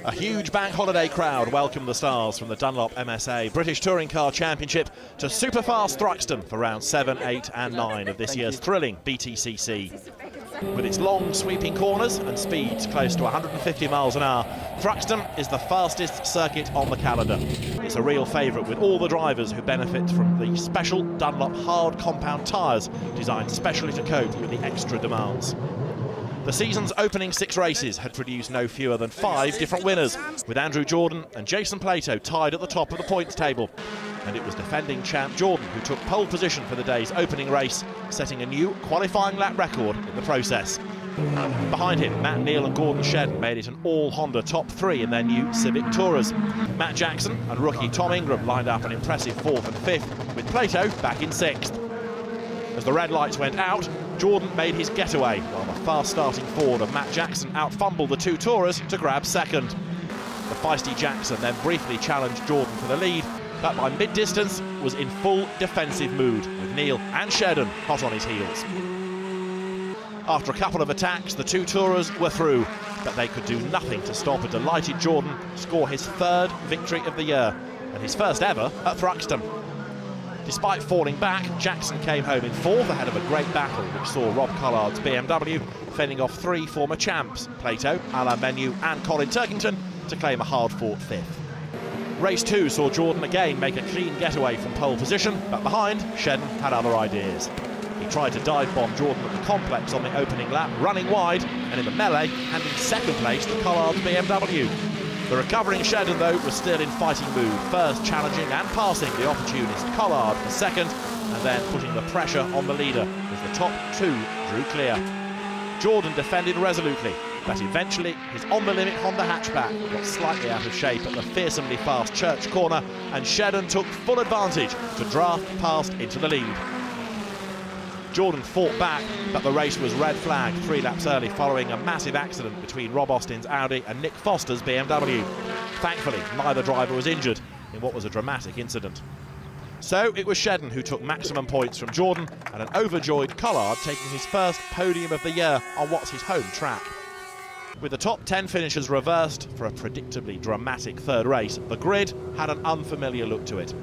A huge bank holiday crowd welcomed the stars from the Dunlop MSA British Touring Car Championship to superfast Thruxton for rounds 7, 8 and 9 of this year's thrilling BTCC. With its long sweeping corners and speeds close to 150 miles an hour, Thruxton is the fastest circuit on the calendar. It's a real favourite with all the drivers who benefit from the special Dunlop hard compound tyres designed specially to cope with the extra demands. The season's opening 6 races had produced no fewer than 5 different winners, with Andrew Jordan and Jason Plato tied at the top of the points table. And it was defending champ Jordan who took pole position for the day's opening race, setting a new qualifying lap record in the process. Behind him, Matt Neal and Gordon Shedden made it an all-Honda top 3 in their new Civic Tourers. Matt Jackson and rookie Tom Ingram lined up an impressive 4th and 5th, with Plato back in 6th. As the red lights went out, Jordan made his getaway, while the fast-starting Ford of Matt Jackson out-fumbled the 2 Tourers to grab 2nd. The feisty Jackson then briefly challenged Jordan for the lead, but by mid-distance was in full defensive mood, with Neal and Shedden hot on his heels. After a couple of attacks, the 2 Tourers were through, but they could do nothing to stop a delighted Jordan score his 3rd victory of the year, and his first ever at Thruxton. Despite falling back, Jackson came home in 4th ahead of a great battle which saw Rob Collard's BMW fending off 3 former champs, Plato, Alain Menu and Colin Turkington, to claim a hard-fought 5th. Race 2 saw Jordan again make a clean getaway from pole position, but behind, Shedden had other ideas. He tried to dive-bomb Jordan at the complex on the opening lap, running wide, and in the melee, handing 2nd place to Collard's BMW. The recovering Shedden, though, was still in fighting mood, first challenging and passing the opportunist Collard for 2nd, and then putting the pressure on the leader as the top 2 drew clear. Jordan defended resolutely, but eventually his on-the-limit Honda hatchback got slightly out of shape at the fearsomely fast Church corner, and Shedden took full advantage to draft past into the lead. Jordan fought back, but the race was red flagged 3 laps early following a massive accident between Rob Austin's Audi and Nick Foster's BMW. Thankfully, neither driver was injured in what was a dramatic incident. So it was Shedden who took maximum points from Jordan, and an overjoyed Collard taking his first podium of the year on what's his home track. With the top 10 finishers reversed for a predictably dramatic 3rd race, the grid had an unfamiliar look to it.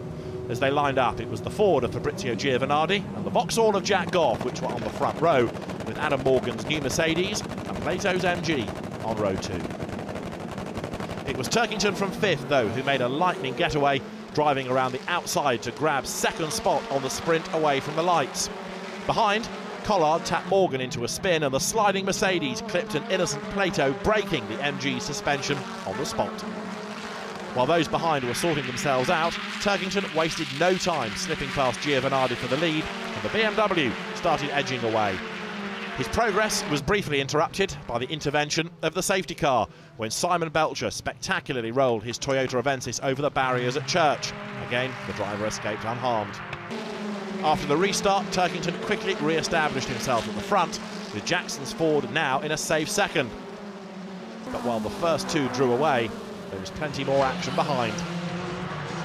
As they lined up, it was the Ford of Fabrizio Giovanardi and the Vauxhall of Jack Goff, which were on the front row, with Adam Morgan's new Mercedes and Plato's MG on row 2. It was Turkington from 5th, though, who made a lightning getaway, driving around the outside to grab 2nd spot on the sprint away from the lights. Behind, Collard tapped Morgan into a spin, and the sliding Mercedes clipped an innocent Plato, breaking the MG suspension on the spot. While those behind were sorting themselves out, Turkington wasted no time slipping past Giovanardi for the lead, and the BMW started edging away. His progress was briefly interrupted by the intervention of the safety car when Simon Belcher spectacularly rolled his Toyota Avensis over the barriers at Church. Again, the driver escaped unharmed. After the restart, Turkington quickly re-established himself at the front, with Jackson's Ford now in a safe 2nd. But while the first 2 drew away, there was plenty more action behind.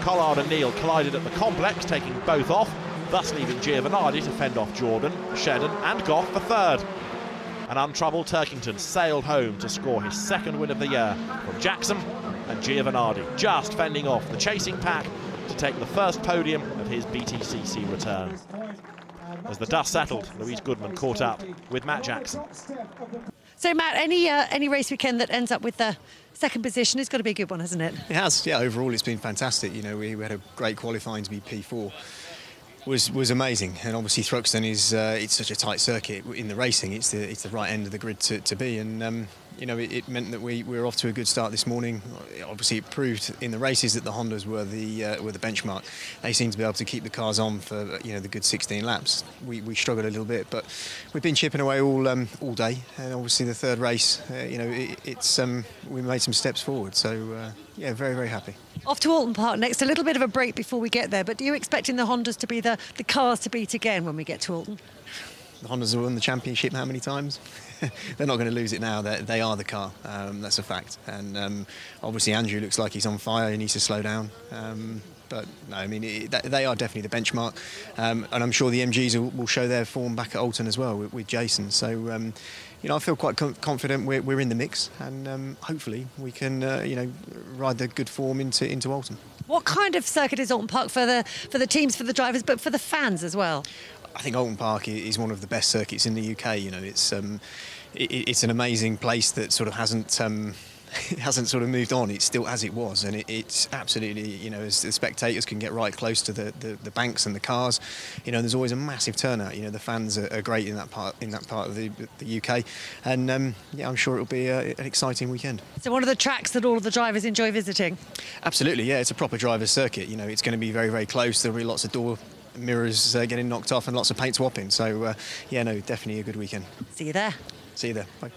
Collard and Neal collided at the complex, taking both off, thus leaving Giovanardi to fend off Jordan, Shedden and Goff for 3rd. An untroubled Turkington sailed home to score his 2nd win of the year from Jackson and Giovanardi, just fending off the chasing pack to take the first podium of his BTCC return. As the dust settled, Louise Goodman caught up with Matt Jackson. So, Matt, any race weekend that ends up with the 2nd position has got to be a good one, hasn't it? It has, yeah. Overall, it's been fantastic. You know, we had a great qualifying to be P4. Was amazing, and obviously Thruxton is it's such a tight circuit in the racing. It's the right end of the grid to be, and you know, it meant that we were off to a good start this morning. Obviously, it proved in the races that the Hondas were the benchmark. They seemed to be able to keep the cars on for the good 16 laps. We struggled a little bit, but we've been chipping away all day, and obviously the 3rd race, we made some steps forward. So yeah, very, very happy. Off to Alton Park next. A little bit of a break before we get there, but do you expecting the Hondas to be the cars to beat again when we get to Alton? The Hondas have won the championship how many times? They're not going to lose it now. They are the car. That's a fact. And obviously Andrew looks like he's on fire. He needs to slow down. But no, I mean, they are definitely the benchmark, and I'm sure the MGs will show their form back at Oulton as well with Jason. So, you know, I feel quite confident we're in the mix, and hopefully we can, you know, ride the good form into Oulton. What kind of circuit is Oulton Park for the teams, for the drivers, but for the fans as well? I think Oulton Park is one of the best circuits in the UK. You know, it's an amazing place that sort of hasn't sort of moved on. It's still as it was, and it's absolutely, you know, as the spectators can get right close to the banks and the cars, you know, there's always a massive turnout. You know, the fans are great in that part of the UK, and yeah, I'm sure it'll be an exciting weekend. So one of the tracks that all of the drivers enjoy visiting? Absolutely, yeah. It's a proper driver's circuit. You know, it's going to be very, very close. There'll be lots of door mirrors getting knocked off and lots of paint swapping. So yeah, no, definitely a good weekend. See you there. See you there. Bye.